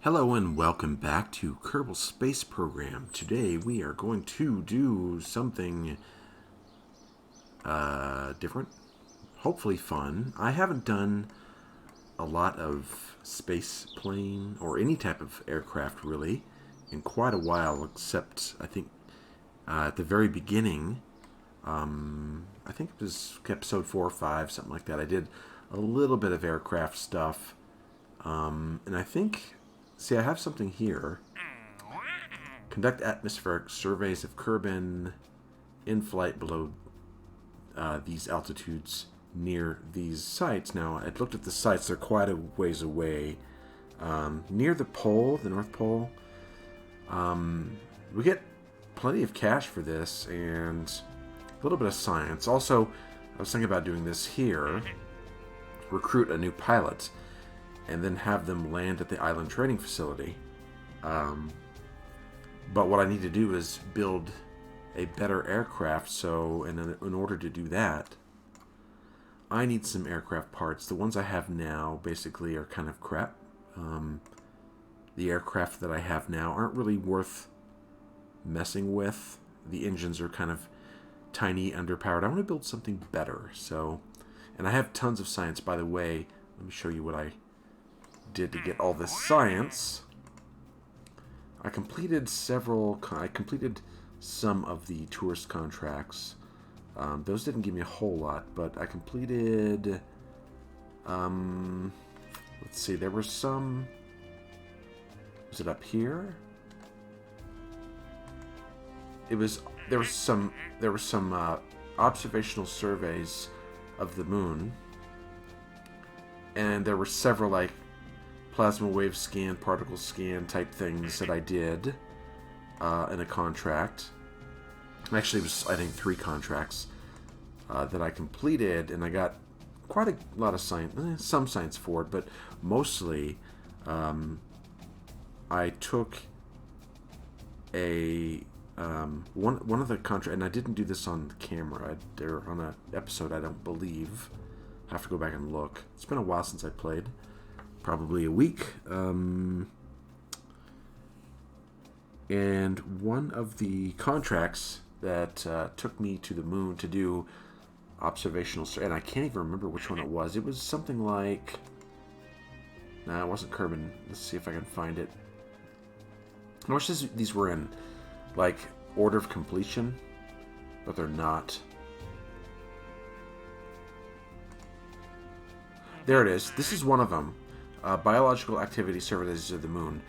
Hello and welcome back to Kerbal Space Program. Today we are going to do something different, hopefully fun. I haven't done a lot of space plane or any type of aircraft really in quite a while, except I think at the very beginning, I think it was episode 4 or 5, something like that. I did a little bit of aircraft stuff, and I think... See, I have something here. Conduct atmospheric surveys of Kerbin in flight below these altitudes near these sites. Now, I looked at the sites. They're quite a ways away. Near the pole, the North Pole. We get plenty of cash for this and a little bit of science. Also, I was thinking about doing this here. Recruit a new pilot. And then have them land at the island training facility. But what I need to do is build a better aircraft, so in order to do that, I need some aircraft parts. The ones I have now basically are kind of crap. The aircraft that I have now aren't really worth messing with. The engines are kind of tiny, underpowered. I want to build something better. And I have tons of science, by the way. Let me show you what I did to get all this science. I completed some of the tourist contracts. Those didn't give me a whole lot, but I completed let's see, there were some... Was it up here? There were some observational surveys of the moon, and there were several like plasma wave scan, particle scan type things that I did in a contract. Actually, it was, I think, 3 contracts that I completed, and I got quite a lot of science, some science for it, but mostly I took a one of the contracts, and I didn't do this on the camera, or on an episode, I don't believe. I have to go back and look. It's been a while since I played. Probably a week. And one of the contracts that took me to the moon to do observational... And I can't even remember which one it was. It was something like... Nah, it wasn't Kerbin. Let's see if I can find it. I wish these were in, like, order of completion, but they're not. There it is. This is one of them. Biological activity surveys of the moon.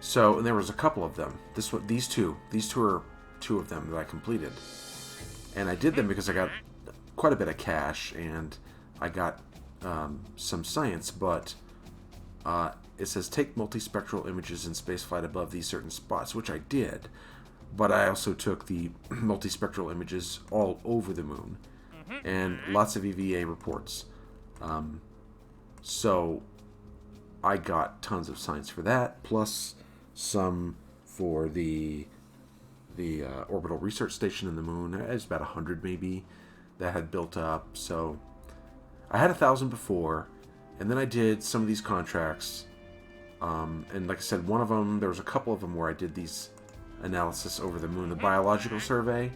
So, and there was a couple of them. These two are 2 of them that I completed. And I did them because I got quite a bit of cash, and I got some science, but it says take multispectral images in spaceflight above these certain spots, which I did. But I also took the multispectral images all over the moon, and lots of EVA reports. So I got tons of science for that, plus some for the orbital research station in the moon. It was about 100 maybe that had built up. So I had 1,000 before, and then I did some of these contracts. And like I said, one of them, there was a couple of them where I did these analysis over the moon. The biological survey,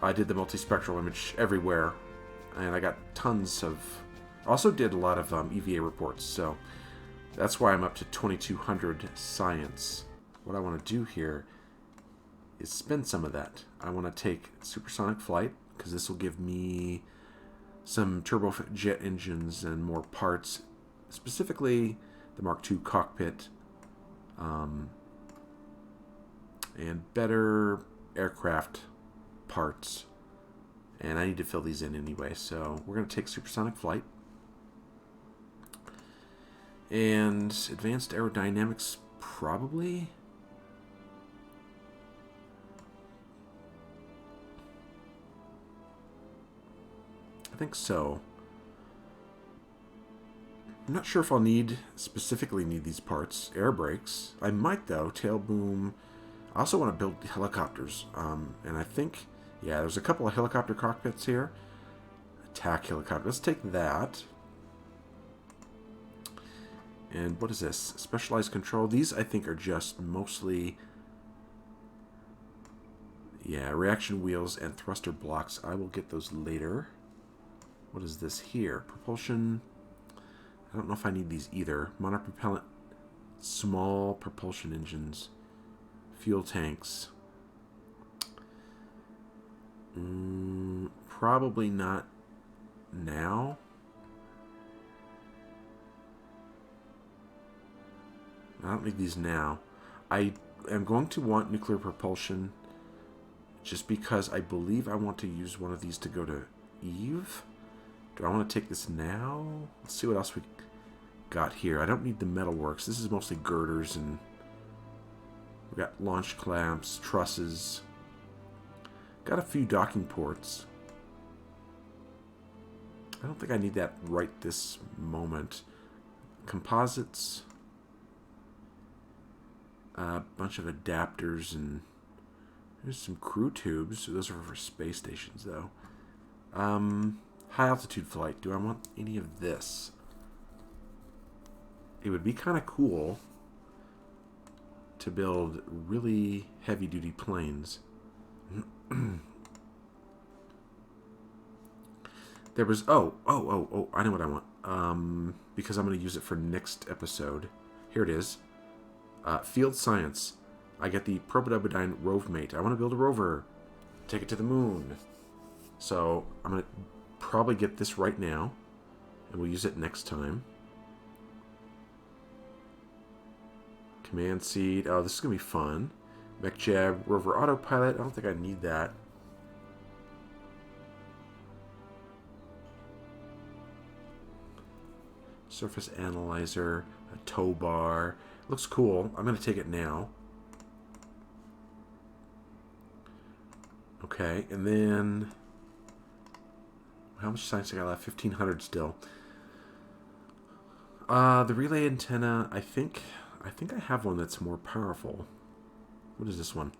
I did the multispectral image everywhere, and I got tons of... Also did a lot of EVA reports, so that's why I'm up to 2,200 science. What I want to do here is spend some of that. I want to take supersonic flight, because this will give me some turbojet engines and more parts, specifically the Mark II cockpit, and better aircraft parts. And I need to fill these in anyway, so we're going to take supersonic flight. And advanced aerodynamics, probably. I think so. I'm not sure if I'll specifically need these parts. Air brakes. I might, though. Tail boom. I also want to build helicopters. And I think, yeah, there's a couple of helicopter cockpits here. Attack helicopter. Let's take that. And what is this? Specialized control. These, I think, are just mostly... Yeah, reaction wheels and thruster blocks. I will get those later. What is this here? Propulsion. I don't know if I need these either. Monopropellant. Small propulsion engines. Fuel tanks. Probably not now. I don't need these now. I am going to want nuclear propulsion just because I believe I want to use one of these to go to Eve. Do I want to take this now? Let's see what else we got here. I don't need the metalworks. This is mostly girders, and we got launch clamps, trusses. Got a few docking ports. I don't think I need that right this moment. Composites. A bunch of adapters, and there's some crew tubes. Those are for space stations, though. High altitude flight. Do I want any of this? It would be kind of cool to build really heavy-duty planes. There was... Oh, I know what I want. Because I'm going to use it for next episode. Here it is. Field science. I get the Probodibyne Rovemate. I want to build a rover. Take it to the moon. So I'm going to probably get this right now. And we'll use it next time. Command seat. Oh, this is going to be fun. MechJeb. Rover autopilot. I don't think I need that. Surface analyzer. A tow bar. Looks cool. I'm going to take it now. Okay, and then... How much science I got left? 1,500 still. The relay antenna, I think I have one that's more powerful. What is this one?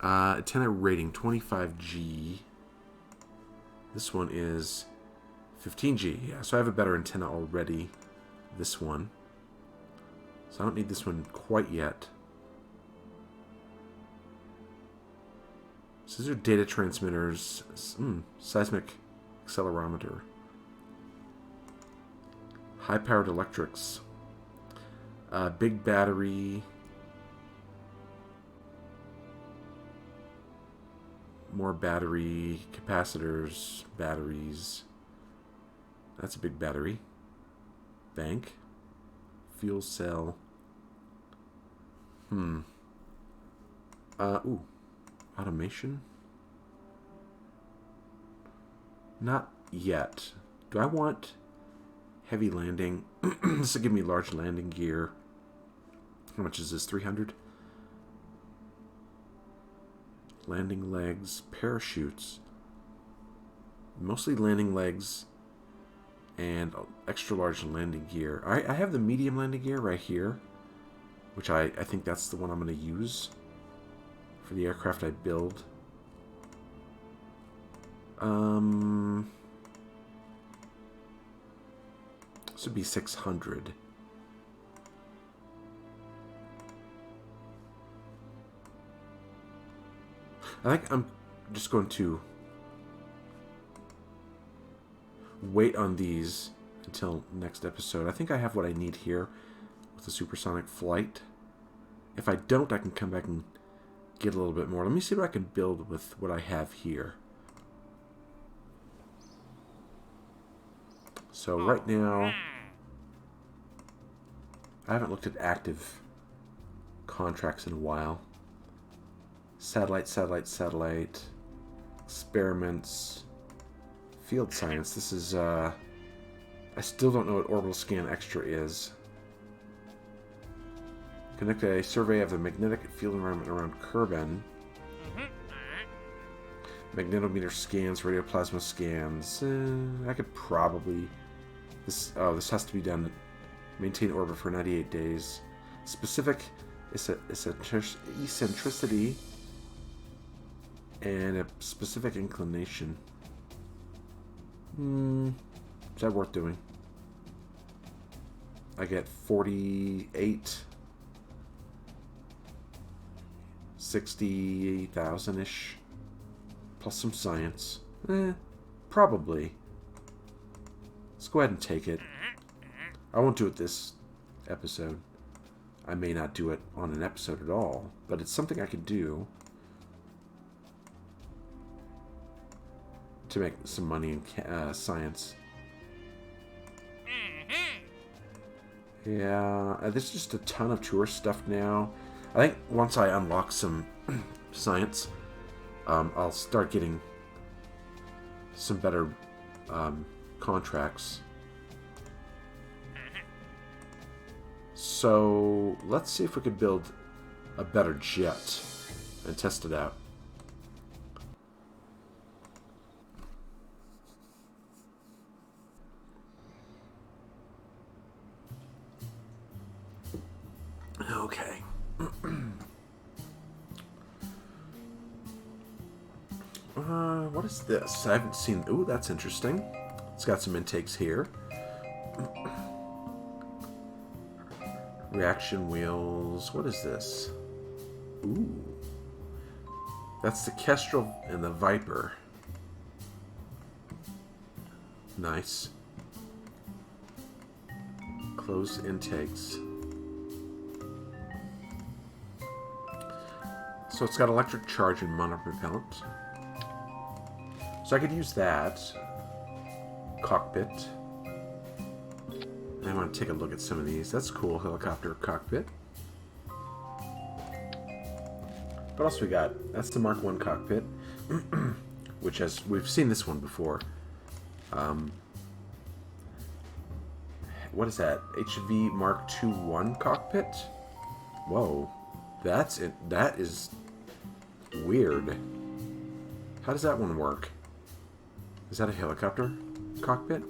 Antenna rating, 25G. This one is 15G. Yeah, so I have a better antenna already. This one. So I don't need this one quite yet. So these are data transmitters. Seismic accelerometer. High-powered electrics. Big battery. More battery. Capacitors. Batteries. That's a big battery. Bank. Fuel cell. Automation? Not yet. Do I want heavy landing? This will give me large landing gear. How much is this? 300? Landing legs. Parachutes. Mostly landing legs and extra large landing gear. I have the medium landing gear right here, which I think that's the one I'm going to use for the aircraft I build. This would be 600. I think I'm just going to wait on these until next episode. I think I have what I need here with the supersonic flight. If I don't, I can come back and get a little bit more. Let me see what I can build with what I have here. So right now, I haven't looked at active contracts in a while. Satellite, experiments, field science. This is, I still don't know what orbital scan extra is. Conduct a survey of the magnetic field environment around Kerbin. Magnetometer scans, radioplasma scans. I could probably... This has to be done. Maintain orbit for 98 days. Specific eccentricity and a specific inclination. that worth doing? I get 48, 60,000-ish, plus some science. Probably. Let's go ahead and take it. I won't do it this episode. I may not do it on an episode at all, but it's something I could do to make some money in science. Yeah, there's just a ton of tourist stuff now. I think once I unlock some science, I'll start getting some better contracts. So let's see if we could build a better jet and test it out. Okay. What is this? I haven't seen... Ooh, that's interesting. It's got some intakes here. Reaction wheels. What is this? Ooh. That's the Kestrel and the Viper. Nice. Closed intakes. So it's got electric charge and monopropellant. So I could use that. Cockpit. I want to take a look at some of these. That's cool. Helicopter cockpit. What else we got? That's the Mark 1 cockpit. Which has... We've seen this one before. What is that? HV Mark 2-1 cockpit? Whoa. That's it. That is weird. How does that one work? Is that a helicopter cockpit?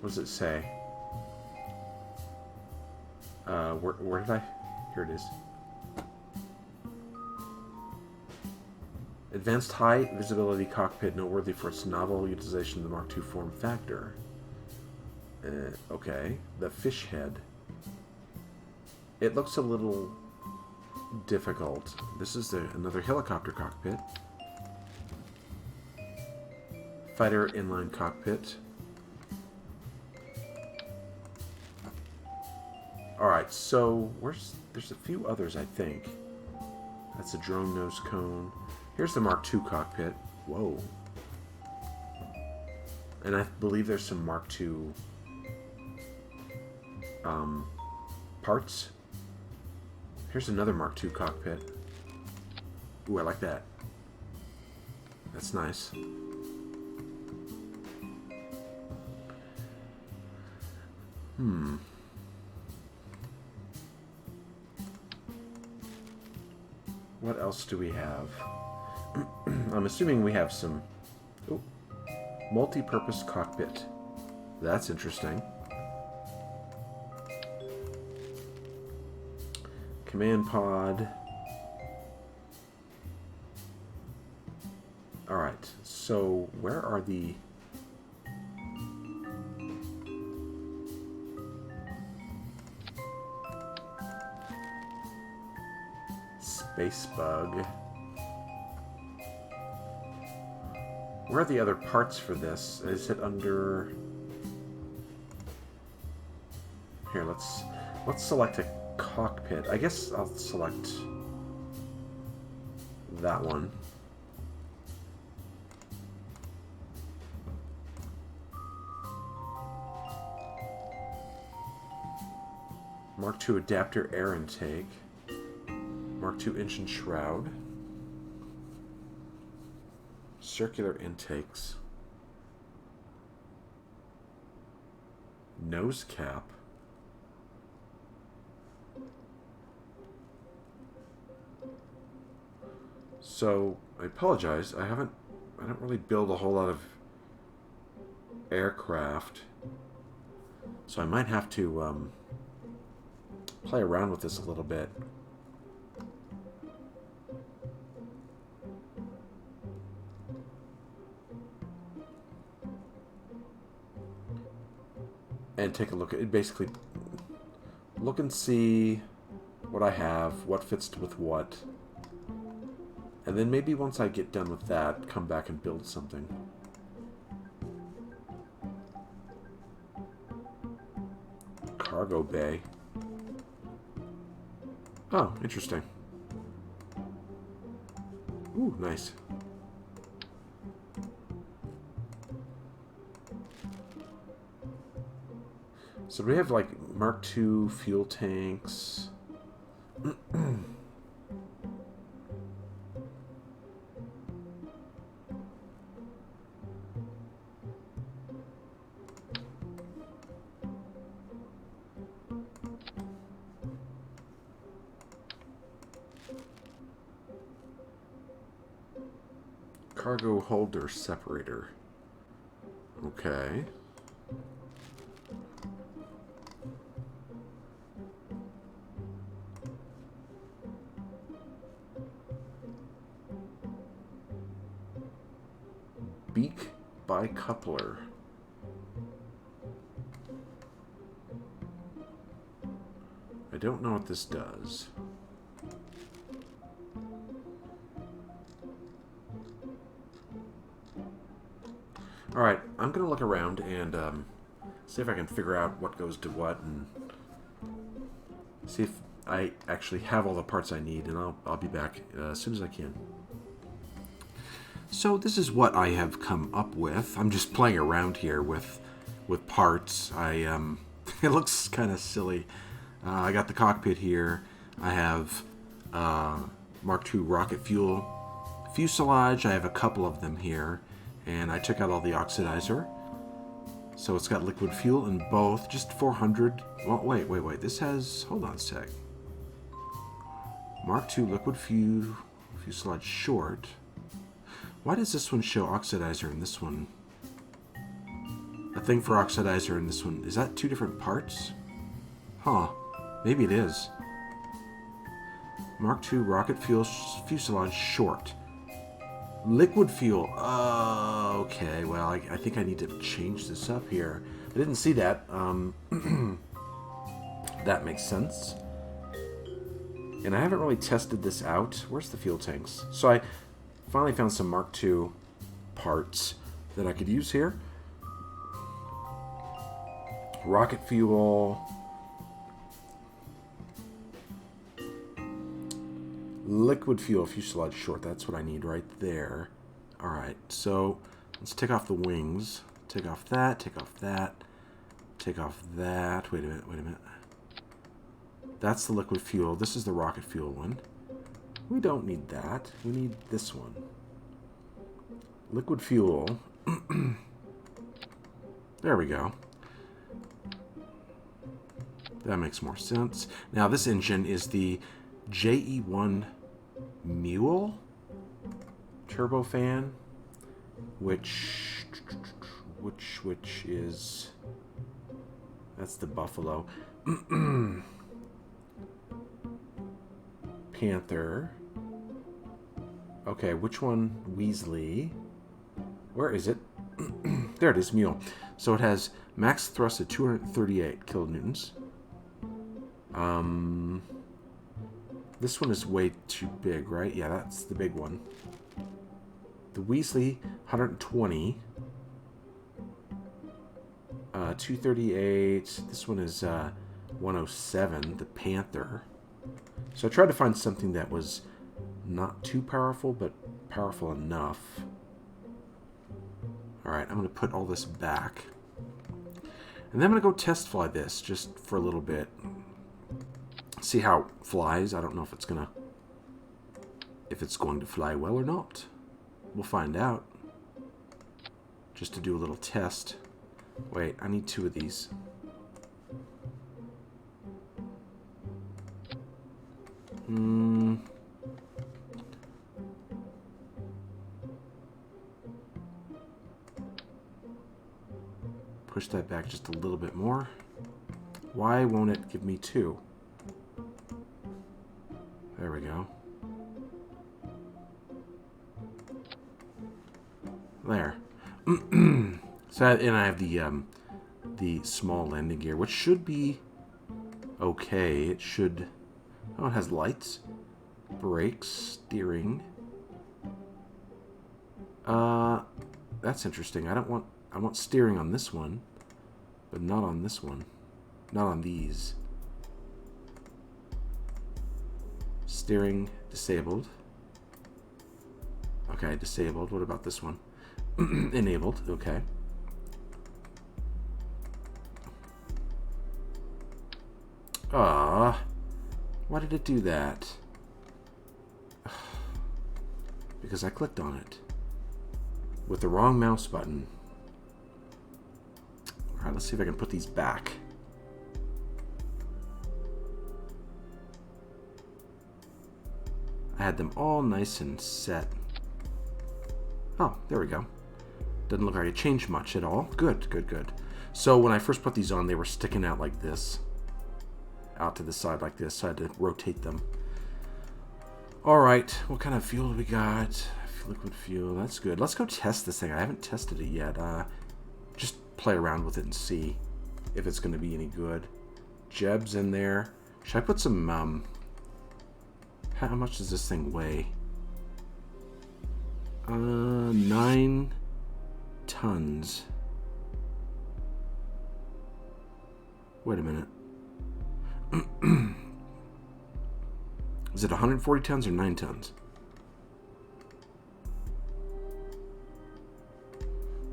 What does it say? Where did I? Here it is. Advanced high visibility cockpit, noteworthy for its novel utilization of the Mark II form factor. Okay. The fish head. It looks a little difficult. This is another helicopter cockpit. Fighter inline cockpit. Alright, so there's a few others, I think. That's a drone nose cone. Here's the Mark II cockpit. Whoa. And I believe there's some Mark II parts. Here's another Mark II cockpit. Ooh, I like that. That's nice. What else do we have? I'm assuming we have some... Oh, multi-purpose cockpit. That's interesting. Command pod. Alright, so where are the... Space bug. Where are the other parts for this? Is it under... Here, let's select a cockpit. I guess I'll select that one. Mark II adapter air intake. Mark II engine shroud. Circular intakes. Nose cap. So, I apologize. I don't really build a whole lot of aircraft. So I might have to play around with this a little bit. and take a look at it. Basically, look and see what I have, what fits with what. And then maybe once I get done with that, come back and build something. Cargo bay. Oh, interesting. Ooh, nice. So we have like Mark II fuel tanks. Cargo holder separator. Okay. Beak bicoupler. I don't know what this does. Alright, I'm going to look around and see if I can figure out what goes to what and see if I actually have all the parts I need, and I'll be back as soon as I can. So this is what I have come up with. I'm just playing around here with parts. It looks kind of silly. I got the cockpit here. I have Mark II rocket fuel fuselage. I have a couple of them here. And I took out all the oxidizer. So it's got liquid fuel in both. Just 400. Well, wait. This has... Hold on a sec. Mark II liquid fuselage short. Why does this one show oxidizer and this one... A thing for oxidizer and this one... Is that two different parts? Huh. Maybe it is. Mark II rocket fuselage short. Liquid fuel. Okay, well, I think I need to change this up here. I didn't see that. That makes sense. And I haven't really tested this out. Where's the fuel tanks? So I finally found some Mark II parts that I could use here. Rocket fuel. Liquid fuel fuselage short. That's what I need right there. Alright, so let's take off the wings. Take off that, take off that, take off that. Wait a minute. That's the liquid fuel. This is the rocket fuel one. We don't need that. We need this one. Liquid fuel. There we go. That makes more sense. Now this engine is the JE1 Mule turbofan, which is, that's the Buffalo. Panther. Okay, which one? Weasley. Where is it? There it is, Mule. So it has max thrust of 238 kilonewtons. This one is way too big, right? Yeah, that's the big one. The Weasley, 120. 238. This one is 107. The Panther. So I tried to find something that was not too powerful, but powerful enough. Alright, I'm going to put all this back. And then I'm going to go test fly this just for a little bit. See how it flies. I don't know if it's going to fly well or not. We'll find out. Just to do a little test. Wait, I need 2 of these. Push that back just a little bit more. Why won't it give me 2? There we go. There. So, and I have the the small landing gear, which should be okay. It should... Oh, it has lights, brakes, steering. That's interesting. I want steering on this one, but not on this one. Not on these. Steering disabled. Okay, disabled. What about this one? Enabled. Okay. Why did it do that? Because I clicked on it with the wrong mouse button. Alright, let's see if I can put these back. I had them all nice and set. Oh, there we go. Doesn't look like it changed much at all. Good, good, good. So when I first put these on, they were sticking out like this. Out to the side like this, so I had to rotate them. Alright, what kind of fuel do we got? Liquid fuel, that's good. Let's go test this thing. I haven't tested it yet. Just play around with it and see if it's going to be any good. Jeb's in there. Should I put some, how much does this thing weigh? 9 tons. Wait a minute. Is it 140 tons or 9 tons?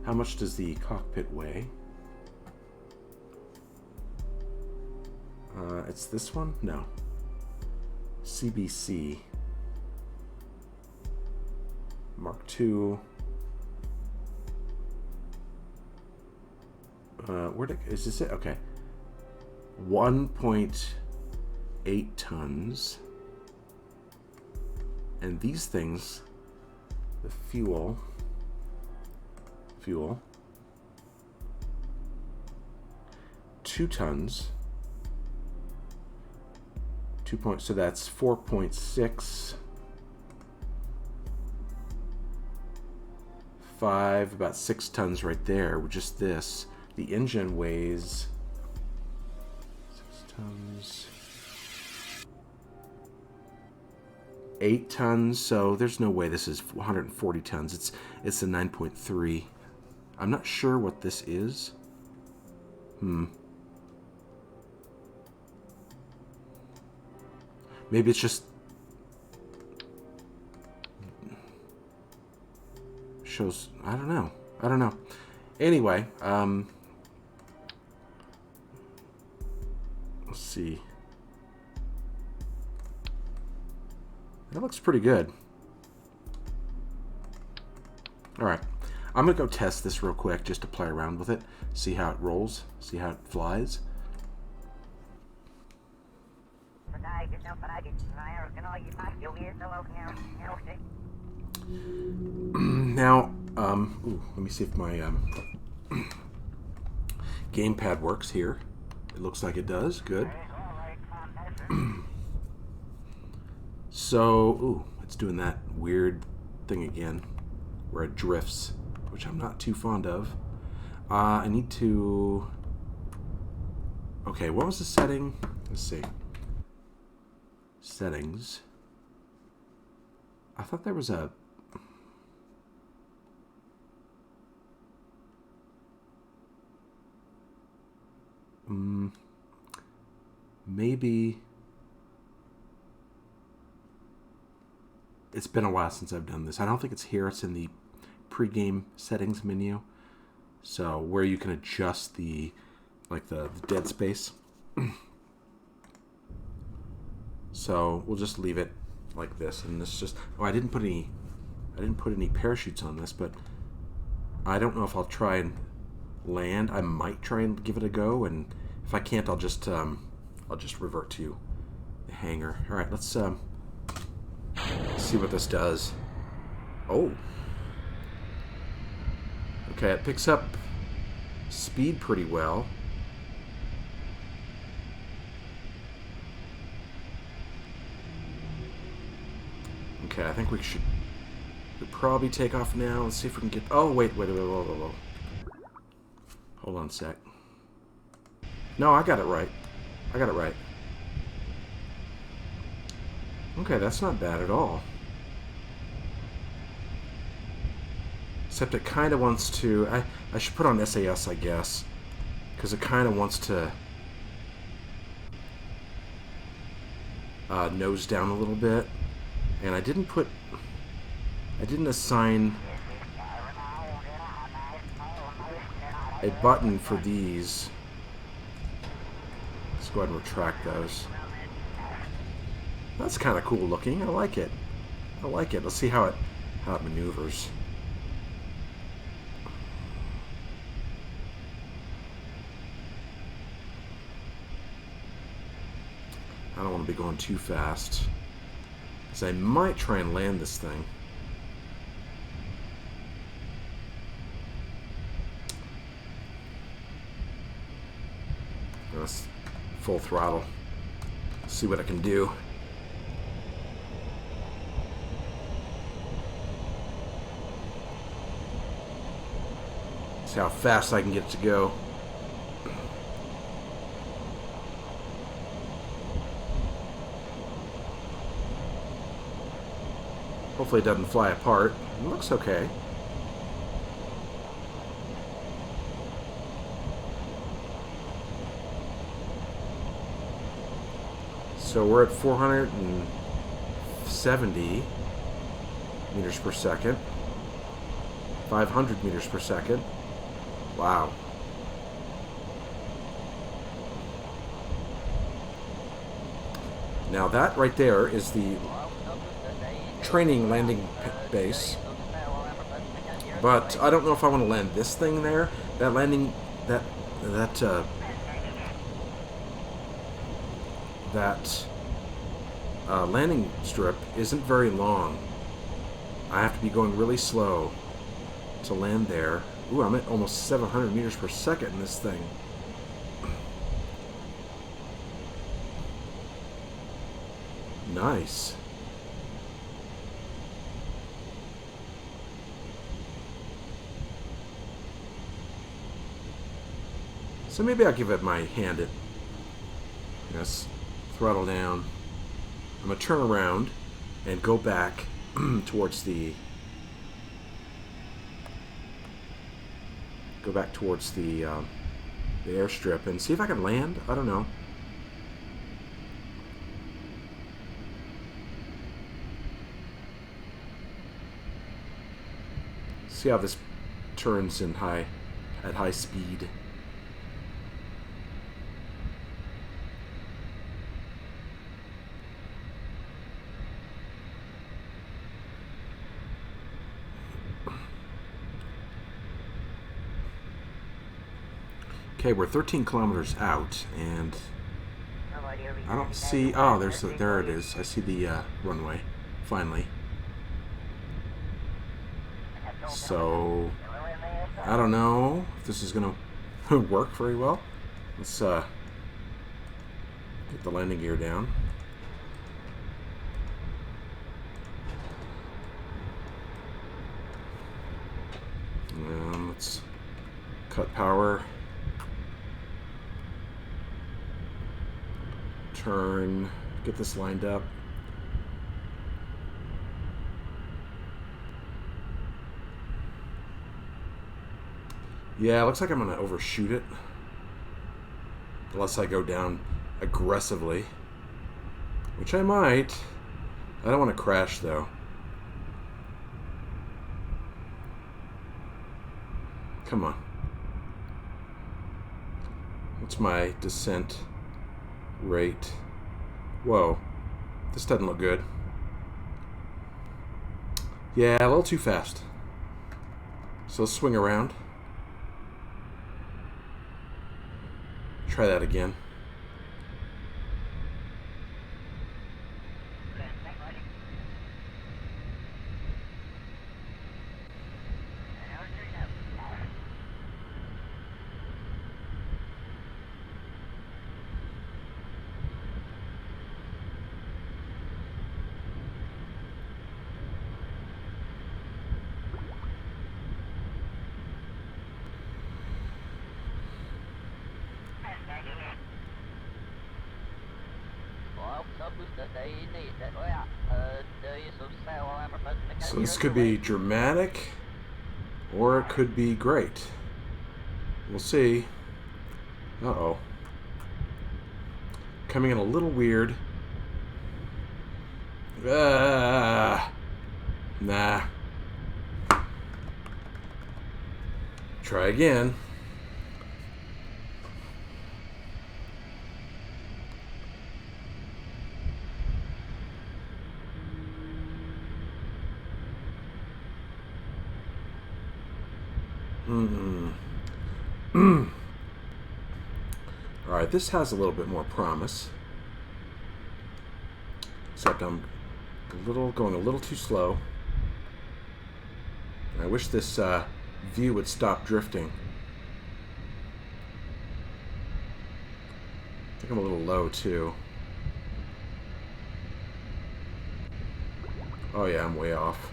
How much does the cockpit weigh? It's this one? No. CBC. Mark II. Is this it? Okay. 1.8 tons. And these things, the fuel, 2 tons, so that's 4.6, 5, about 6 tons right there with just this. The engine weighs 6 tons, 8 tons, so there's no way this is 140 tons. It's a 9.3. I'm not sure what this is. Maybe it's just shows. I don't know. Anyway, let's see. That looks pretty good. All right. I'm going to go test this real quick just to play around with it, see how it rolls, see how it flies. Now, let me see if my gamepad works here. It looks like it does. Good. So, it's doing that weird thing again where it drifts, which I'm not too fond of. I need to... Okay, what was the setting? Let's see. Settings. I thought there was a... Maybe... It's been a while since I've done this. I don't think it's here. It's in the pre-game settings menu. So where you can adjust the dead space. So we'll just leave it like this, and this just I didn't put any parachutes on this, but I don't know if I'll try and land. I might try and give it a go, and if I can't, I'll just revert to the hangar. All right, let's see what this does. Oh. Okay, it picks up speed pretty well. Okay, I think we should probably take off now. Let's see if we can get... Oh, wait. Hold on a sec. No, I got it right. I got it right. Okay, that's not bad at all. Except it kind of wants to... I should put on SAS, I guess. Because it kind of wants to... nose down a little bit. And I didn't assign a button for these. Let's go ahead and retract those. That's kind of cool looking. I like it. I like it. Let's see how it maneuvers. I don't want to be going too fast, because I might try and land this thing. Let's full throttle. See what I can do. See how fast I can get it to go. Hopefully it doesn't fly apart. It looks okay. So we're at 470 meters per second. 500 meters per second. Wow. Now that right there is the training landing base, but I don't know if I want to land this thing there. That landing, that landing strip isn't very long. I have to be going really slow to land there. Ooh, I'm at almost 700 meters per second in this thing. Nice. So maybe I'll give it my hand at, yes, throttle down. I'm going to turn around and go back towards the airstrip and see if I can land. I don't know. See how this turns at high speed. Okay, we're 13 kilometers out, and I don't see... Oh, there it is. I see the runway, finally. So, I don't know if this is going to work very well. Let's get the landing gear down. And let's cut power. Turn, get this lined up. Yeah, it looks like I'm going to overshoot it. Unless I go down aggressively. Which I might. I don't want to crash, though. Come on. What's my descent rate? Whoa. This doesn't look good. Yeah, a little too fast. So let's swing around. Try that again. So this could be dramatic, or it could be great. We'll see. Uh-oh. Coming in a little weird. Nah. Try again. Alright, this has a little bit more promise. Except I'm going a little too slow. I wish this view would stop drifting. I think I'm a little low too. Oh yeah, I'm way off.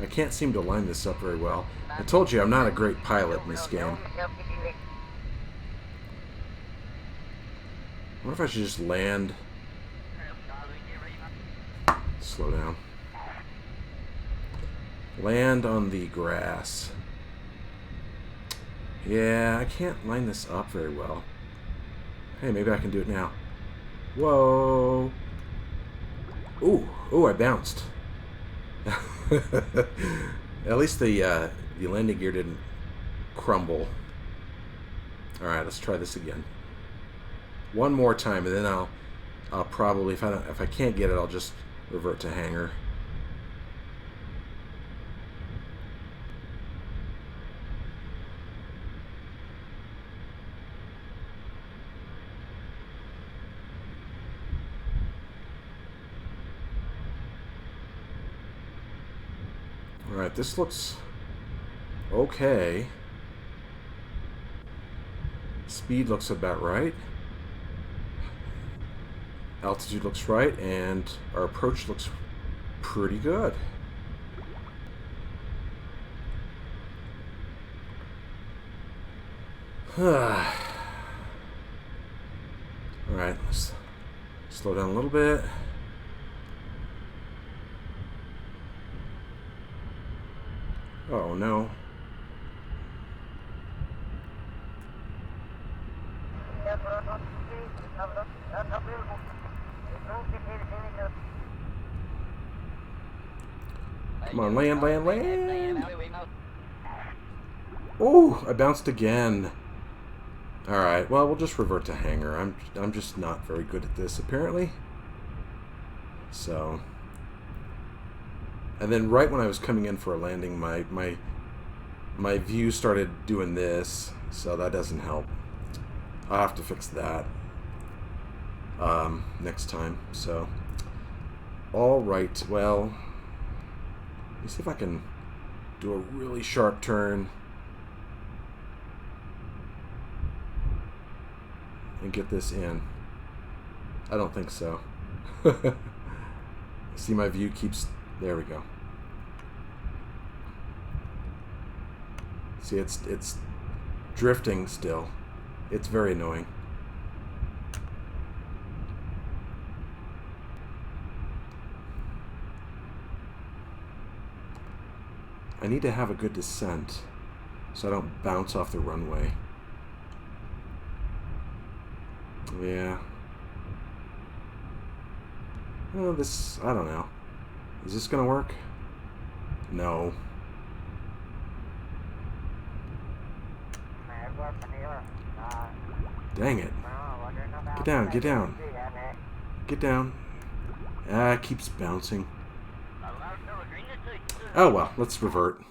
I can't seem to line this up very well. I told you I'm not a great pilot in this game. I wonder if I should just land. Slow down. Land on the grass. Yeah, I can't line this up very well. Hey, maybe I can do it now. Whoa. Ooh, I bounced. At least the landing gear didn't crumble. Alright, let's try this again. One more time, and then I'll probably, if I can't get it, I'll just revert to hangar. Alright, this looks okay. Speed looks about right. Altitude looks right, and our approach looks pretty good. Alright, let's slow down a little bit. Oh no. Come on, land, land, land! Oh, I bounced again. Alright, well, we'll just revert to hangar. I'm just not very good at this, apparently. So... And then right when I was coming in for a landing, my view started doing this, so that doesn't help. I'll have to fix that next time. So, all right. Well, let me see if I can do a really sharp turn and get this in. I don't think so. See, my view keeps... There we go. See, it's drifting still. It's very annoying. I need to have a good descent so I don't bounce off the runway. Yeah. Well, this... I don't know. Is this gonna work? No. Dang it. Get down, get down. Get down. Ah, it keeps bouncing. Oh well, let's revert.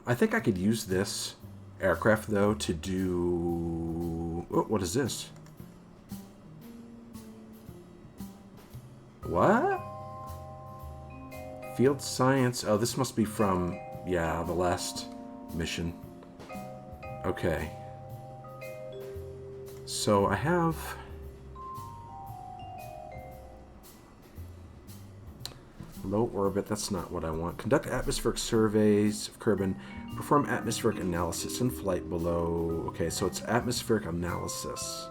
I think I could use this aircraft, though, to do... Oh, what is this? What? Field science. Oh, this must be from, yeah, the last mission. Okay. So I have Low orbit, that's not what I want. Conduct atmospheric surveys of Kerbin. Perform atmospheric analysis in flight below. Okay, so it's atmospheric analysis.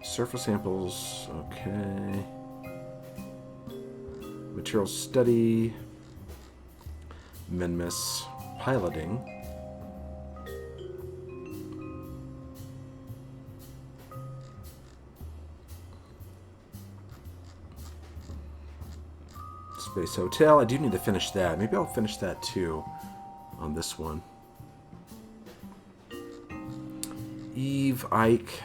Surface samples, okay. Material study. Minmus. Piloting. Space Hotel. I do need to finish that. Maybe I'll finish that too on this one. Eve, Ike.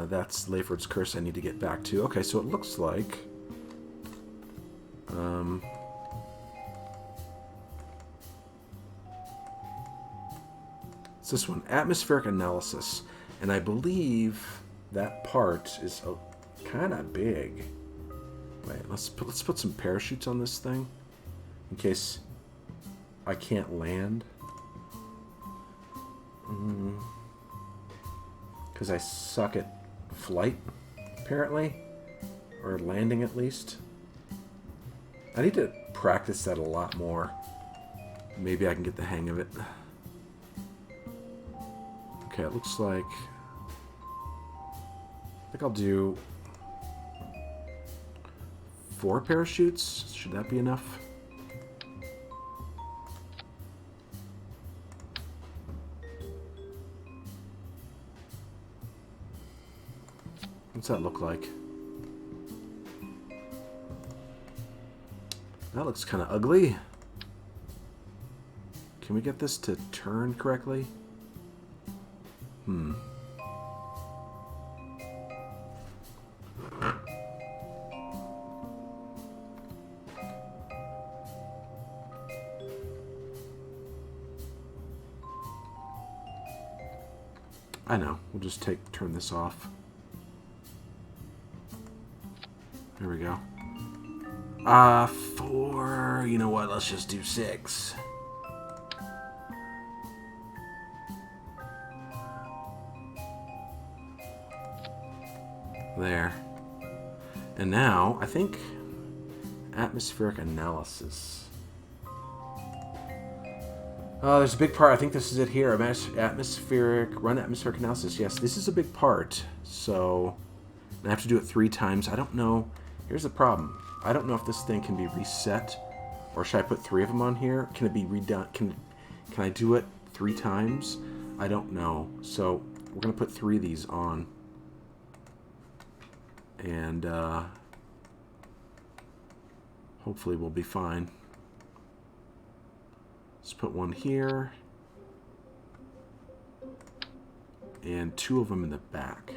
That's Layford's Curse I need to get back to. Okay, so it looks like... it's this one. Atmospheric Analysis. And I believe that part is kind of big. Wait, let's put some parachutes on this thing in case I can't land. Because I suck at flight, apparently, or landing at least. I need to practice that a lot more. Maybe I can get the hang of it. Okay, it looks like I think I'll do 4 parachutes. Should that be enough? What's that look like? That looks kind of ugly. Can we get this to turn correctly? I know. We'll just turn this off. There we go. 4. You know what? Let's just do 6. There. And now, I think atmospheric analysis. Oh, there's a big part. I think this is it here. Run atmospheric analysis. Yes, this is a big part. So I have to do it 3 times. I don't know. Here's the problem. I don't know if this thing can be reset, or should I put 3 of them on here? Can it be redone? Can I do it 3 times? I don't know. So we're gonna put 3 of these on, and hopefully we'll be fine. Let's put 1 here, and 2 of them in the back.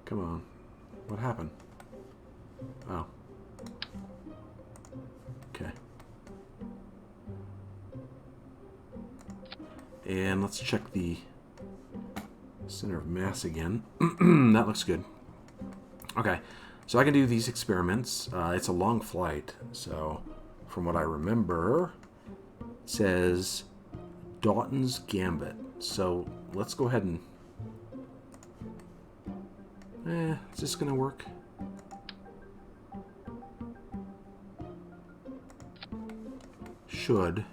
Come on. What happened? Oh. Okay. And let's check the center of mass again. That looks good. Okay. So I can do these experiments. It's a long flight, so from what I remember, it says Dalton's Gambit. So let's go ahead and... is this going to work? Should.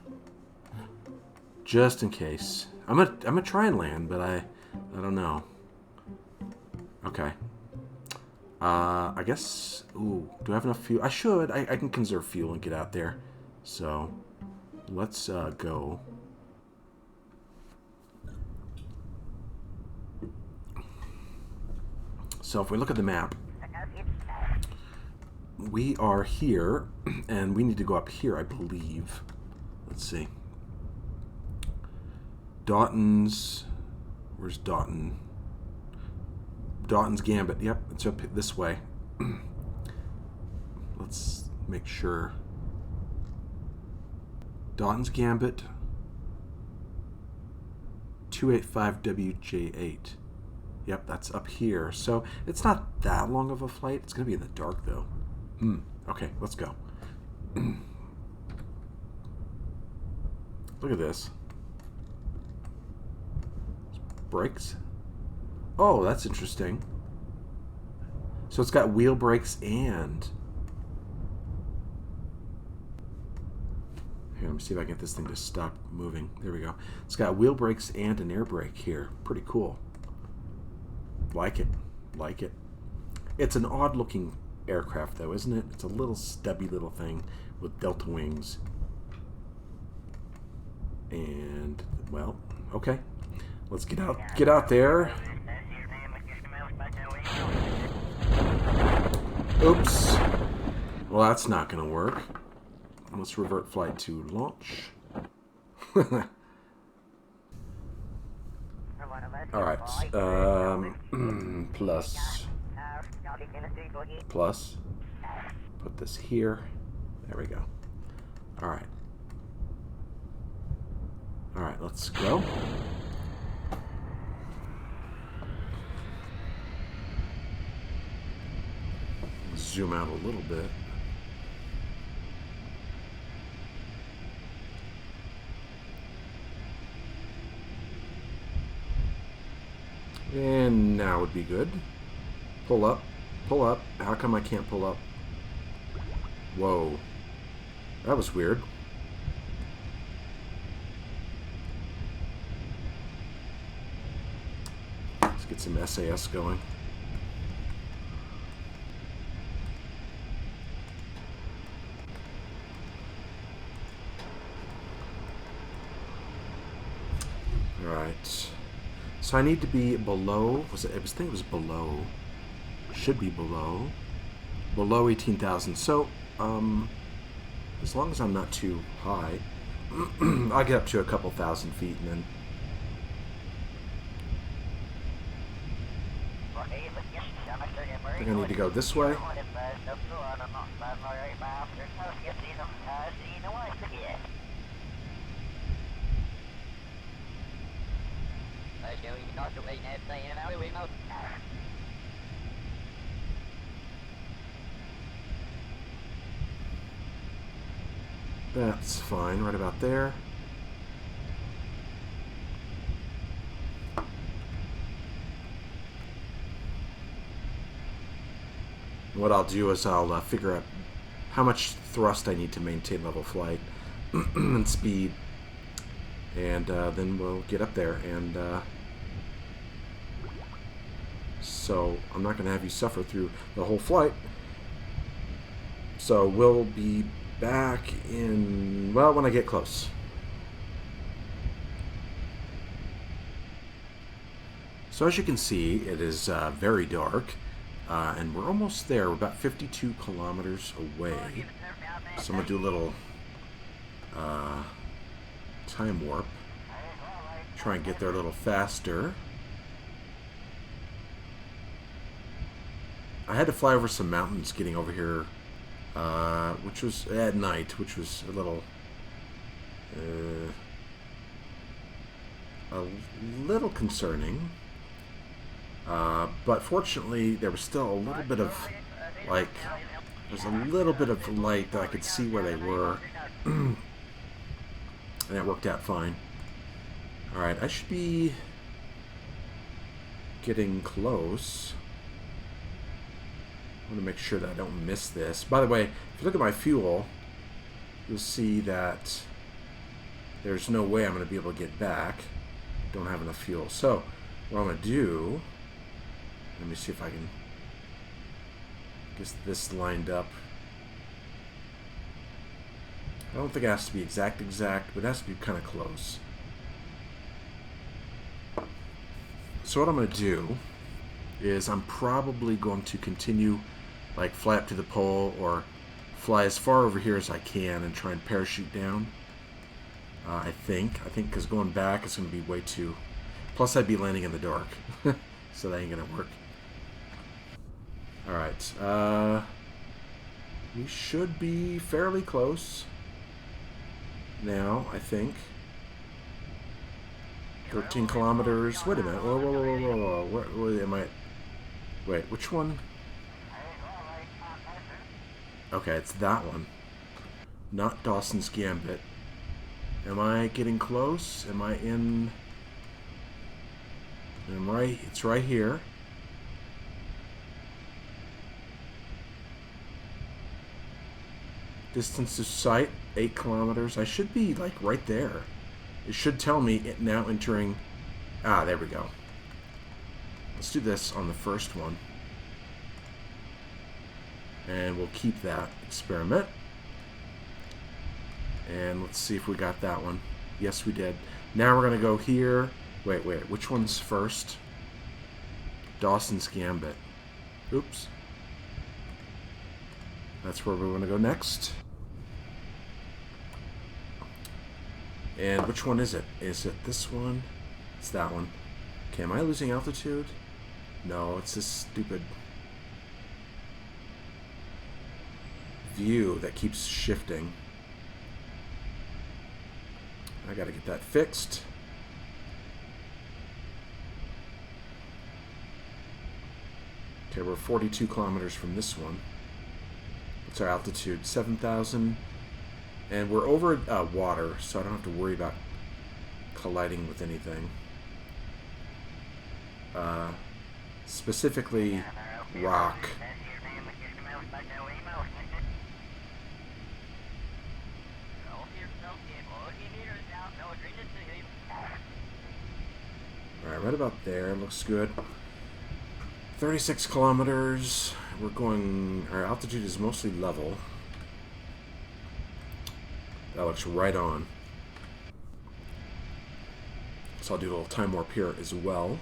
Just in case. I'm gonna try and land, but I don't know. Okay. I guess... Ooh, do I have enough fuel? I should. I can conserve fuel and get out there. So, let's go. So, if we look at the map, we are here, and we need to go up here, I believe. Let's see. Dalton's... Where's Dalton? Dalton's Gambit. Yep, it's up this way. Let's make sure. Dalton's Gambit. 285WJ8. Yep, that's up here. So it's not that long of a flight. It's going to be in the dark, though. Okay, let's go. Look at this. Brakes. Oh, that's interesting. So it's got wheel brakes and... Here, let me see if I can get this thing to stop moving. There we go. It's got wheel brakes and an air brake here. Pretty cool. Like it. Like it. It's an odd-looking aircraft, though, isn't it? It's a little stubby little thing with delta wings. And, well, okay. Let's get out there. Oops. Well, that's not going to work. Let's revert flight to launch. Alright. Plus. Put this here. There we go. Alright. Alright, let's go. Zoom out a little bit. And now would be good. Pull up. Pull up. How come I can't pull up? Whoa. That was weird. Let's get some SAS going. Alright. So I need to be below, I think it was below, should be below 18,000. So, as long as I'm not too high, I'll get up to a couple thousand feet and then... I think I need to go this way. That's fine, right about there. What I'll do is I'll figure out how much thrust I need to maintain level flight and speed, and then we'll get up there. And so I'm not going to have you suffer through the whole flight. So we'll be back in, well, when I get close. So as you can see, it is very dark, and we're almost there. We're about 52 kilometers away. So I'm going to do a little time warp. Try and get there a little faster. I had to fly over some mountains getting over here, which was at night, which was a little concerning. But fortunately, there was still a little bit of, like, there's a little bit of light that I could see where they were. And it worked out fine. Alright, I should be getting close. I want to make sure that I don't miss this. By the way, if you look at my fuel, you'll see that there's no way I'm going to be able to get back. Don't have enough fuel. So, what I'm going to do, let me see if I can get this lined up. I don't think it has to be exact, but it has to be kind of close. So what I'm going to do is I'm probably going to continue, like, fly up to the pole or fly as far over here as I can and try and parachute down. I think because going back is going to be way too... Plus I'd be landing in the dark. So that ain't going to work. Alright. We should be fairly close now, I think. 13 kilometers. Wait a minute. Whoa. Where am I? Wait, which one? Okay, it's that one. Not Dawson's Gambit. Am I getting close? Am I in... And it's right here. Distance to sight, 8 kilometers. I should be like right there. It should tell me it now entering. Ah, there we go. Let's do this on the first one. And we'll keep that experiment. And let's see if we got that one. Yes, we did. Now we're going to go here. Wait. Which one's first? Dawson's Gambit. Oops. That's where we want to go next. And which one is it? Is it this one? It's that one. Okay, am I losing altitude? No, it's this stupid view that keeps shifting. I gotta get that fixed. Okay, we're 42 kilometers from this one. What's our altitude? 7,000. And we're over water, so I don't have to worry about colliding with anything. Specifically, rock. Alright, right about there. Looks good. 36 kilometers. We're going... Our altitude is mostly level. That looks right on. So I'll do a little time warp here as well.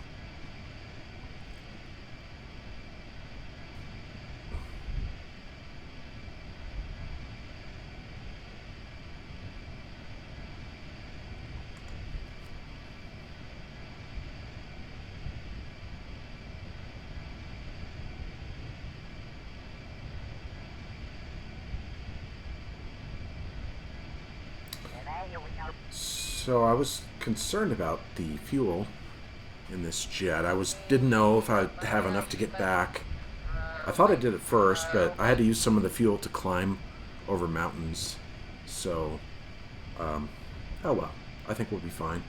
So I was concerned about the fuel in this jet. Didn't know if I'd have enough to get back. I thought I did at first, but I had to use some of the fuel to climb over mountains. So, oh well. I think we'll be fine.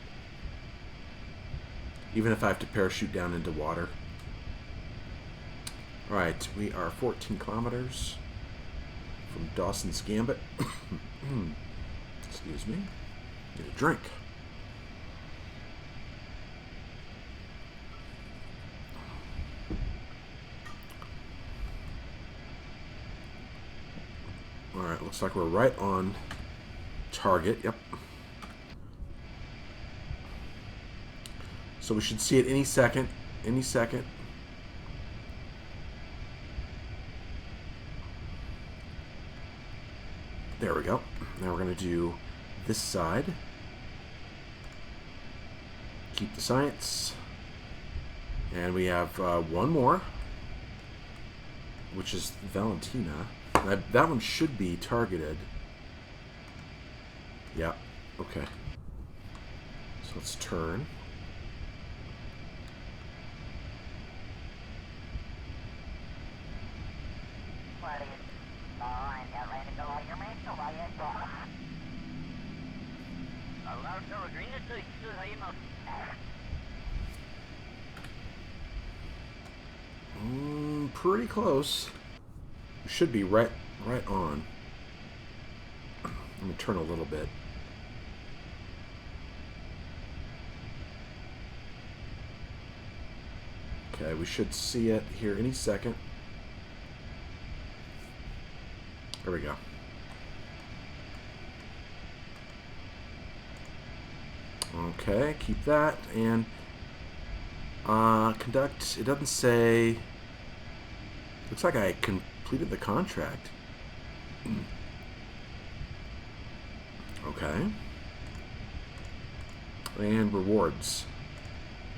Even if I have to parachute down into water. Alright, we are 14 kilometers from Dawson's Gambit. Excuse me. Get a drink. Alright, looks like we're right on target. Yep. So we should see it any second. Any second. There we go. Now we're going to do this side. Keep the science. And we have one more, which is Valentina. That one should be targeted. Yeah, okay. So let's turn. Pretty close. Should be right on. Let me turn a little bit. Okay, we should see it here any second. There we go. Okay, keep that and conduct. It doesn't say. Looks like I completed the contract. Okay. And rewards.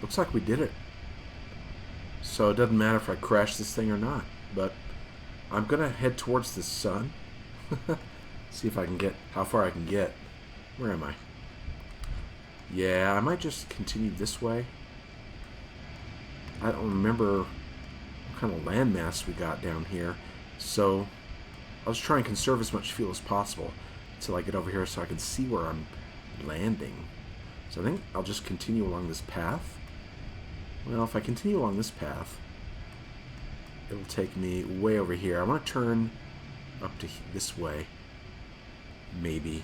Looks like we did it. So it doesn't matter if I crash this thing or not. But I'm going to head towards the sun. See if I can get, how far I can get. Where am I? Yeah, I might just continue this way. I don't remember kind of landmass we got down here, so I'll just try and conserve as much fuel as possible until I get over here so I can see where I'm landing. So I think I'll just continue along this path. Well, if I continue along this path, it'll take me way over here. I want to turn up to this way. Maybe.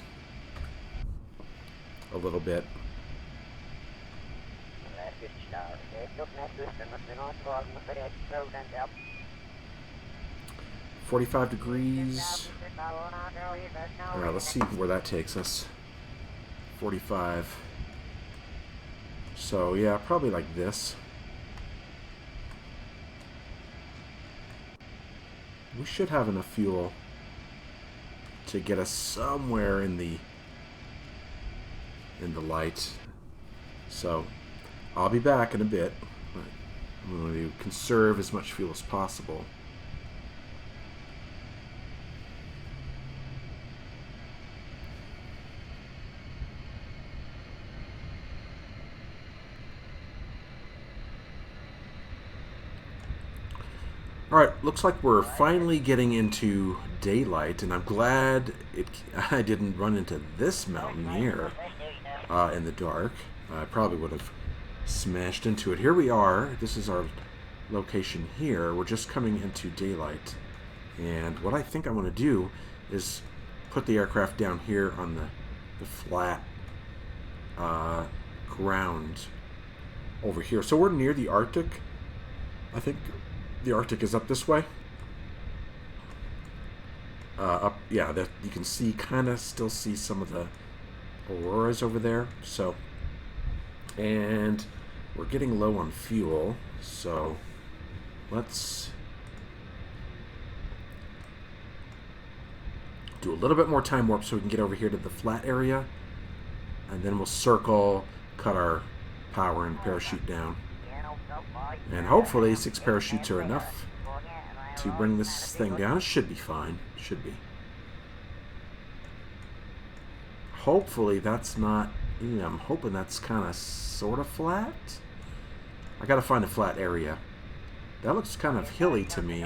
A little bit. 45 degrees. Alright, let's see where that takes us. 45. So, yeah, probably like this. We should have enough fuel to get us somewhere in the light. So, I'll be back in a bit. I'm going to conserve as much fuel as possible. Alright, looks like we're finally getting into daylight, and I'm glad I didn't run into this mountain here in the dark. I probably would have smashed into it. Here we are. This is our location here. We're just coming into daylight. And what I think I want to do is put the aircraft down here on the flat ground over here. So we're near the Arctic. I think the Arctic is up this way. Yeah, you can see, kind of still see some of the auroras over there. So, and we're getting low on fuel, so let's do a little bit more time warp so we can get over here to the flat area, and then we'll circle, cut our power, and parachute down. And hopefully 6 parachutes are enough to bring this thing down. It should be fine. Should be. Hopefully that's not... Yeah, I'm hoping that's kind of sort of flat. I gotta find a flat area. That looks kind of hilly to me.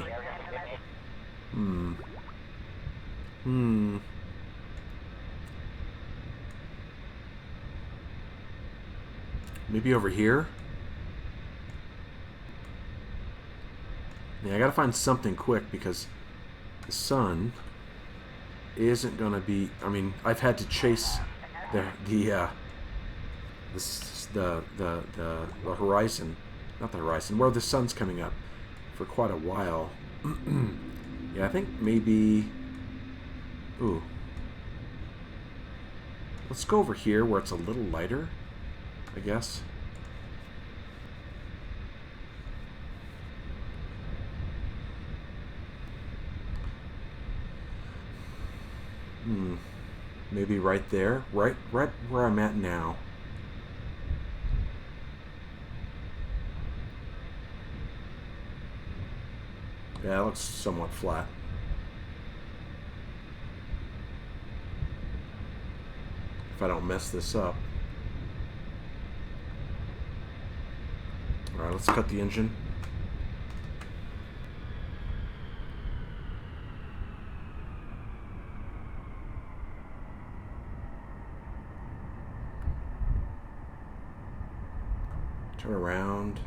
Maybe over here? Yeah, I gotta find something quick because the sun isn't gonna be... I mean, I've had to chase the horizon, not the horizon, where the sun's coming up for quite a while. Yeah, I think maybe... Ooh. Let's go over here where it's a little lighter, I guess. Maybe right there, right where I'm at now. Yeah, it looks somewhat flat. If I don't mess this up. Alright, let's cut the engine. Turn around.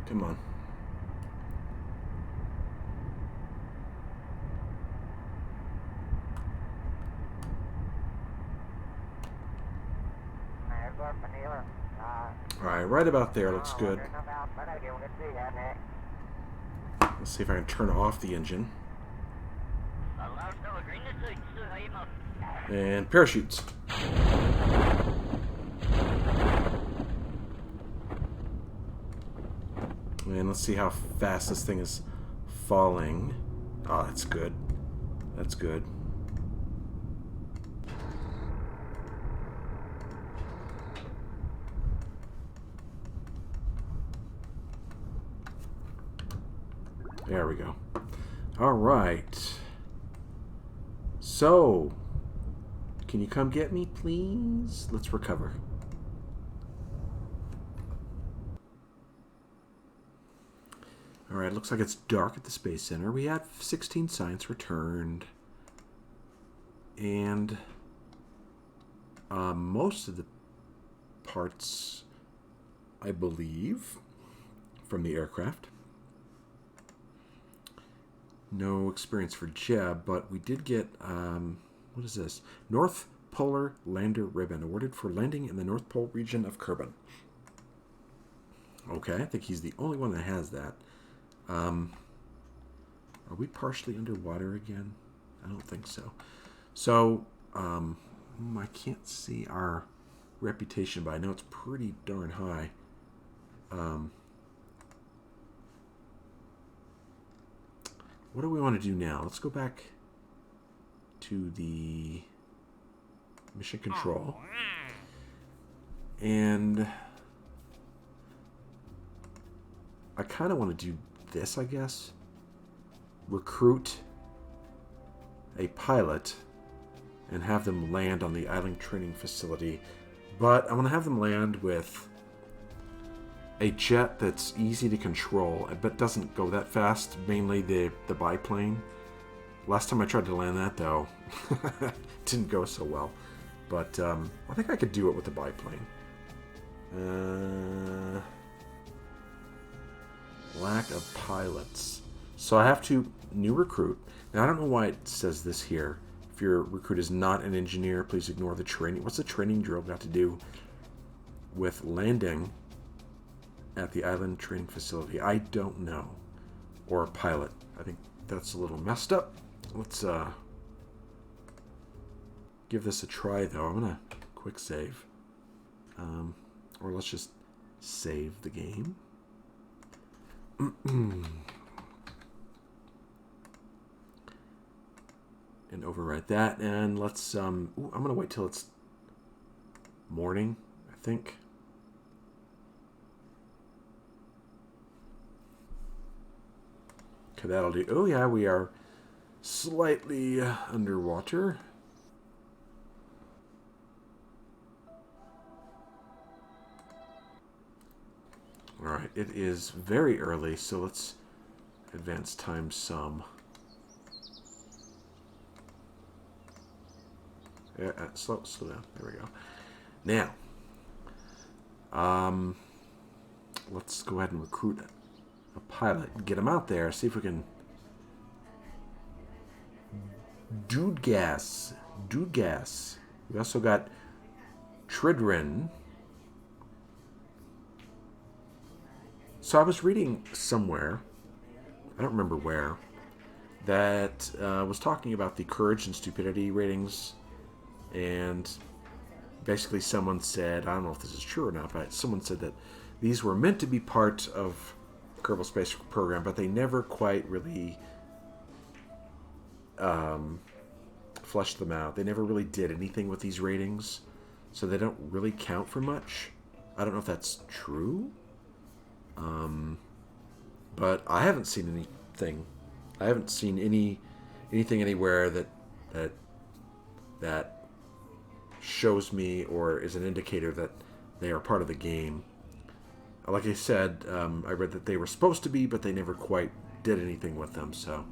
Come on. Alright, right about there looks good. Let's see if I can turn off the engine. And parachutes. And let's see how fast this thing is falling. Oh, that's good. That's good. There we go. All right. So, can you come get me, please? Let's recover. All right, looks like it's dark at the Space Center. We had 16 science returned. And most of the parts, I believe, from the aircraft. No experience for Jeb, but we did get, what is this? North Polar Lander Ribbon, awarded for landing in the North Pole region of Kerbal. Okay, I think he's the only one that has that. Are we partially underwater again? I don't think so. So, I can't see our reputation, but I know it's pretty darn high. What do we want to do now? Let's go back to the mission control. And I kind of want to do this, I guess. Recruit a pilot and have them land on the island training facility. But I want to have them land with a jet that's easy to control, but doesn't go that fast, mainly the biplane. Last time I tried to land that, though, didn't go so well. But I think I could do it with the biplane. Lack of pilots. So I have to new recruit. Now, I don't know why it says this here. If your recruit is not an engineer, please ignore the training. What's the training drill got to do with landing at the island training facility? I don't know. Or a pilot. I think that's a little messed up. Let's give this a try, though. I'm going to quick save. Or let's just save the game. And overwrite that. And let's... I'm going to wait till it's morning, I think. Okay, that'll do. Oh, yeah, we are slightly underwater. All right, it is very early, so let's advance time some. Yeah, slow down. There we go. Now, let's go ahead and recruit a pilot and get him out there. See if we can. Dude gas. We also got Tridrin. So I was reading somewhere, I don't remember where, that was talking about the courage and stupidity ratings, and basically someone said, I don't know if this is true or not, but someone said that these were meant to be part of Kerbal Space Program, but they never quite really fleshed them out. They never really did anything with these ratings, so they don't really count for much. I don't know if that's true. But I haven't seen anything. I haven't seen anything anywhere that shows me or is an indicator that they are part of the game. Like I said, I read that they were supposed to be, but they never quite did anything with them. So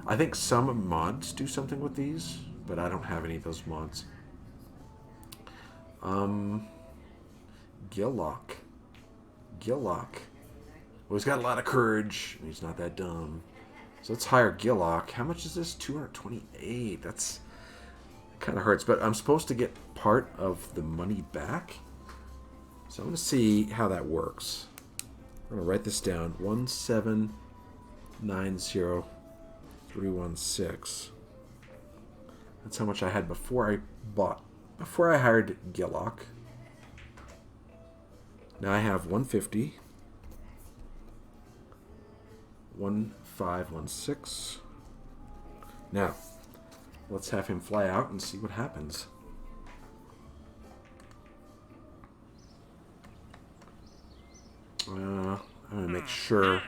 I think some mods do something with these, but I don't have any of those mods. Gillock. Well, he's got a lot of courage, and he's not that dumb. So let's hire Gillock. How much is this? 228. That kind of hurts, but I'm supposed to get part of the money back. So I'm going to see how that works. I'm going to write this down. 1790316. That's how much I had before I hired Gillock. Now I have 150. 1516. Now, let's have him fly out and see what happens. I'm going to make sure.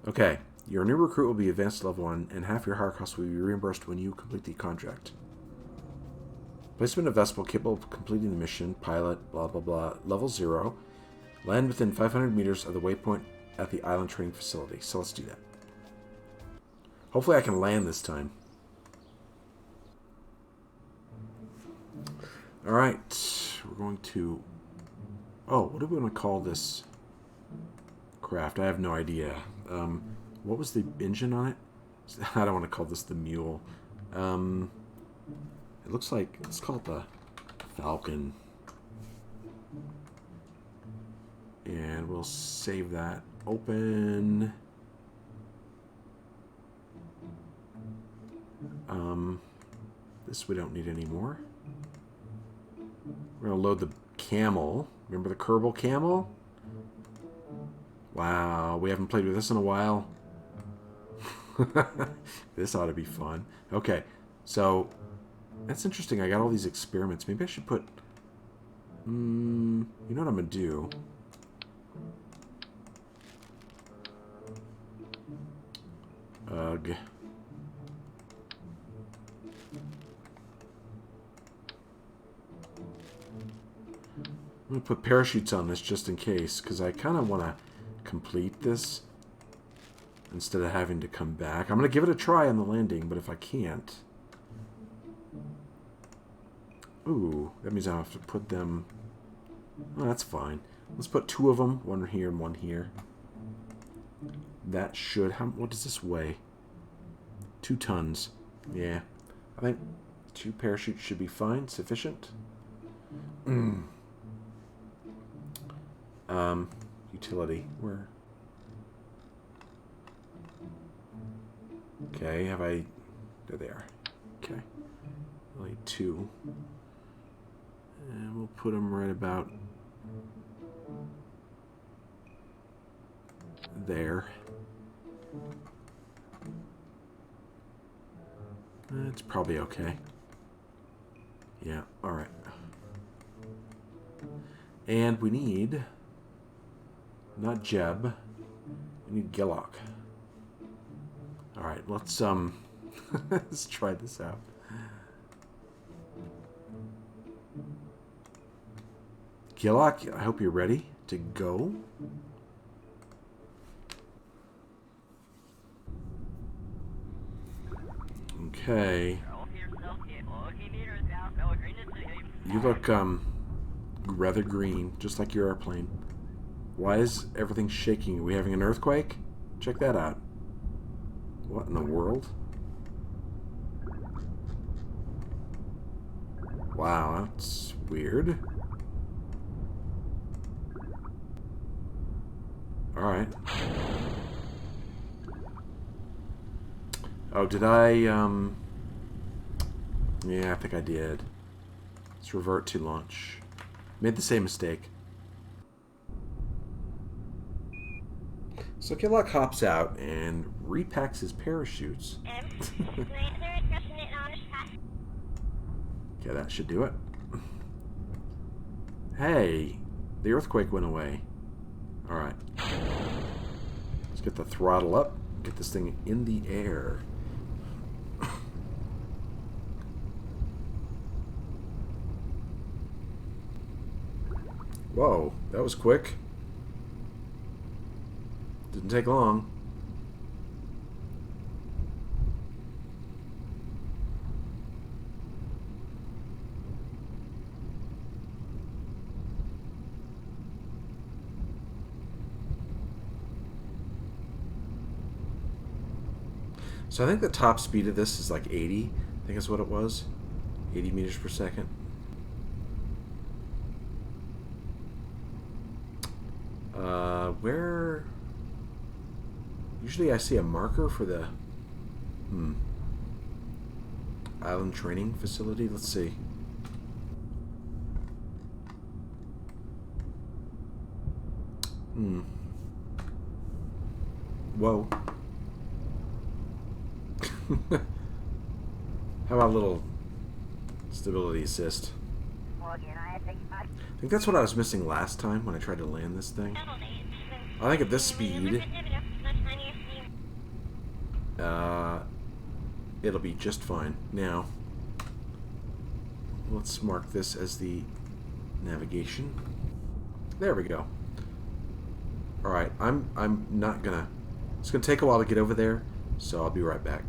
Okay, your new recruit will be advanced level 1, and half your hire costs will be reimbursed when you complete the contract. Placement of vessel capable of completing the mission, pilot, blah blah blah, level 0. Land within 500 meters of the waypoint at the island training facility. So let's do that. Hopefully I can land this time. Alright, we're going to... Oh, what do we want to call this craft? I have no idea. What was the engine on it? I don't want to call this the Mule. It looks like... Let's call it the Falcon. And we'll save that. Open... this we don't need anymore. We're going to load the Camel. Remember the Kerbal Camel? Wow, we haven't played with this in a while. This ought to be fun. Okay, so that's interesting. I got all these experiments. Maybe I should put... you know what I'm going to do? Ugh. I'm going to put parachutes on this just in case, because I kind of want to complete this instead of having to come back. I'm going to give it a try on the landing, but if I can't... Ooh, that means I have to put them... Oh, that's fine. Let's put 2 of them, one here and one here. That should... What does this weigh? 2 tons. Yeah. I think 2 parachutes should be fine. Sufficient. Utility. Where? Okay, have I... There they are. Okay. Only 2. And we'll put them right about... there. That's probably okay. Yeah, alright. And we need... Not Jeb. We need Gillock. Alright, let's let's try this out. Gillock, I hope you're ready to go. Okay. You look rather green, just like your airplane. Why is everything shaking? Are we having an earthquake? Check that out. What in the world? Wow, that's weird. Alright. Oh, did I, Yeah, I think I did. Let's revert to launch. Made the same mistake. So Gillock hops out and repacks his parachutes. Okay, that should do it. Hey, the earthquake went away. Alright. Let's get the throttle up. Get this thing in the air. Whoa, that was quick. Didn't take long. So I think the top speed of this is like 80. I think is what it was. 80 meters per second. Where... Usually I see a marker for the island training facility. Let's see. Whoa. How about a little stability assist? I think that's what I was missing last time when I tried to land this thing. I think at this speed, it'll be just fine. Now, let's mark this as the navigation. There we go. All right, I'm not gonna. It's gonna take a while to get over there, so I'll be right back.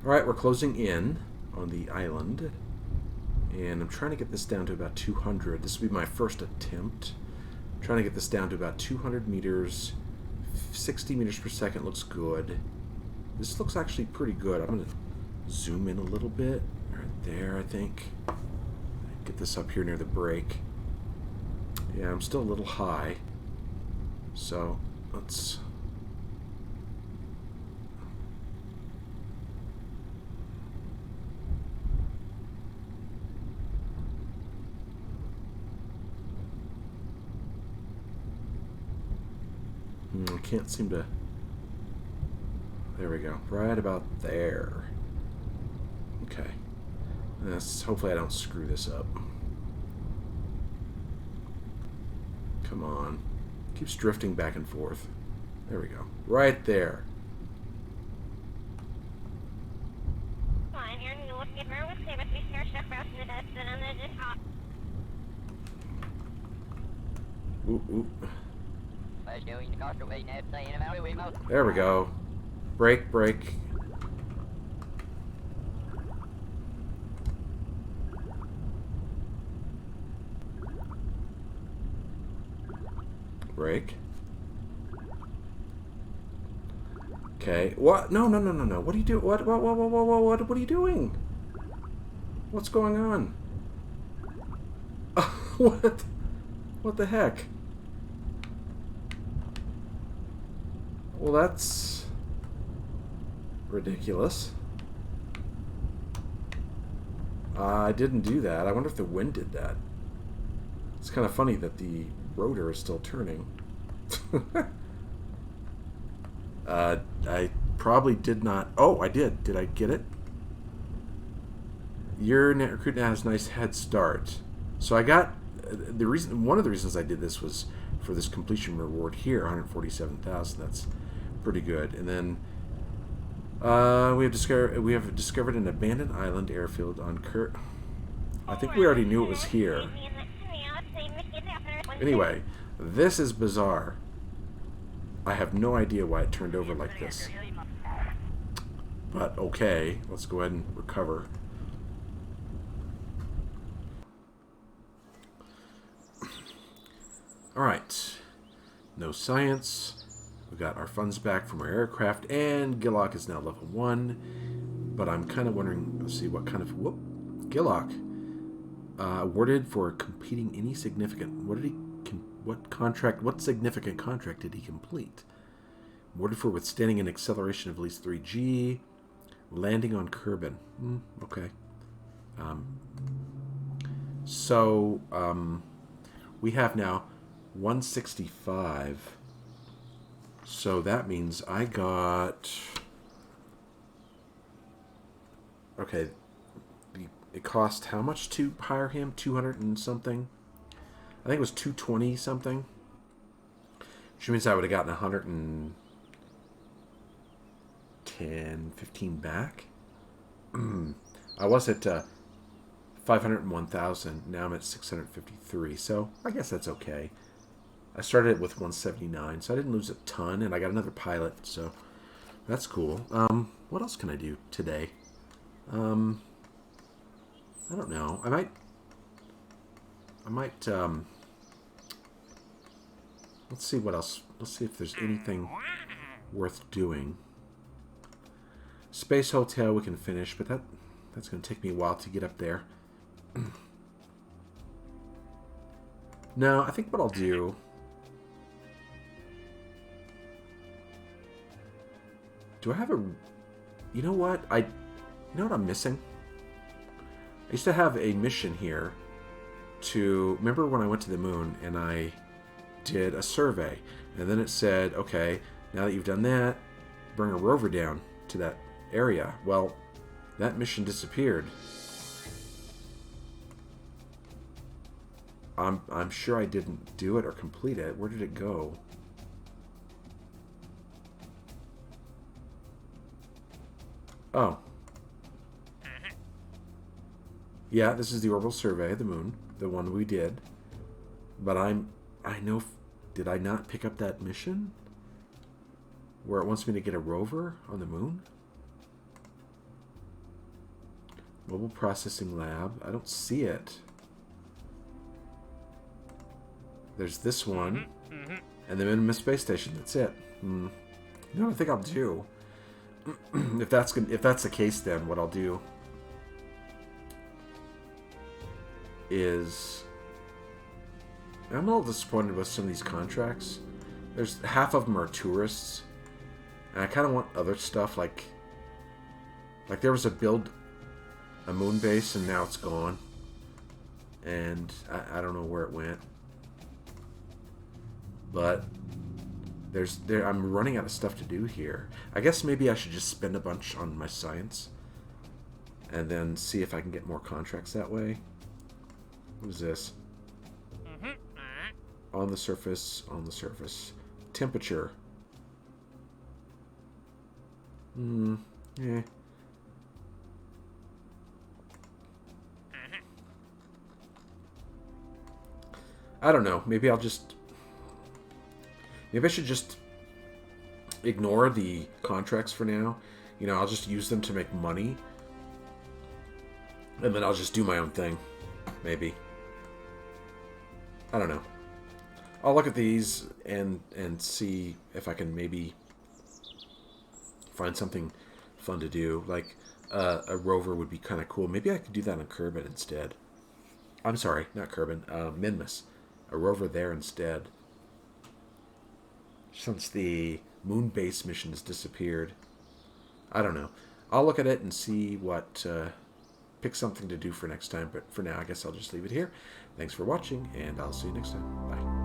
Alright, we're closing in on the island. And I'm trying to get this down to about 200. This will be my first attempt. I'm trying to get this down to about 200 meters. 60 meters per second looks good. This looks actually pretty good. I'm going to zoom in a little bit. Right there, I think. Get this up here near the brake. Yeah, I'm still a little high. So, let's... I can't seem to... There we go. Right about there. Okay. Hopefully I don't screw this up. Come on. Keeps drifting back and forth. There we go. Right there. Ooh, ooh. There we go. Brake, brake. Brake. Okay. What? No, no, no, no, no. What are you doing? What are you doing? What's going on? What? What the heck? Well, that's ridiculous. I didn't do that. I wonder if the wind did that. It's kind of funny that the rotor is still turning. I probably did not... Oh, I did. Did I get it? Your net recruit now has a nice head start. So I got... One of the reasons I did this was for this completion reward here, 147,000. That's pretty good. And then we have discovered an abandoned island airfield on I think we already knew it was here. Anyway, this is bizarre. I have no idea why it turned over like this. But okay, let's go ahead and recover. Alright. No science. We got our funds back from our aircraft, and Gillock is now level 1. But I'm kind of wondering, let's see what kind of... Whoop! Gillock. Awarded for completing any significant... What significant contract did he complete? Awarded for withstanding an acceleration of at least 3G. Landing on Kerbin. Okay. We have now 165. So that means I got... Okay. It cost how much to hire him? 200 and something? I think it was 220 something. Which means I would have gotten 110, 15 back. I was at 501,000. Now I'm at 653. So I guess that's okay. I started with 179, so I didn't lose a ton, and I got another pilot, so that's cool. What else can I do today? I don't know. I might, let's see what else. Let's see if there's anything worth doing. Space Hotel we can finish, but that's going to take me a while to get up there. No, I think what I'll do... Do I have a... You know what? You know what I'm missing? I used to have a mission here to... Remember when I went to the moon and I did a survey? And then it said, okay, now that you've done that, bring a rover down to that area. Well, that mission disappeared. I'm sure I didn't do it or complete it. Where did it go? Oh. Yeah, this is the orbital survey of the moon, the one we did. But I know, did I not pick up that mission? Where it wants me to get a rover on the moon? Mobile Processing Lab. I don't see it. There's this one. And the Minimum Space Station. That's it. You know what I think I'll do? If that's the case, then what I'll do is... I'm a little disappointed with some of these contracts. There's half of them are tourists. And I kind of want other stuff, like there was a moon base, and now it's gone. And I don't know where it went. But I'm running out of stuff to do here. I guess maybe I should just spend a bunch on my science. And then see if I can get more contracts that way. What is this? On the surface, on the surface. Temperature. Yeah. I don't know. Maybe I should just ignore the contracts for now. You know, I'll just use them to make money. And then I'll just do my own thing. Maybe. I don't know. I'll look at these and see if I can maybe find something fun to do. Like a rover would be kind of cool. Maybe I could do that on Kerbin instead. I'm sorry, not Kerbin. Minmus. A rover there instead. Since the moon base mission has disappeared. I don't know. I'll look at it and see what... pick something to do for next time. But for now, I guess I'll just leave it here. Thanks for watching, and I'll see you next time. Bye.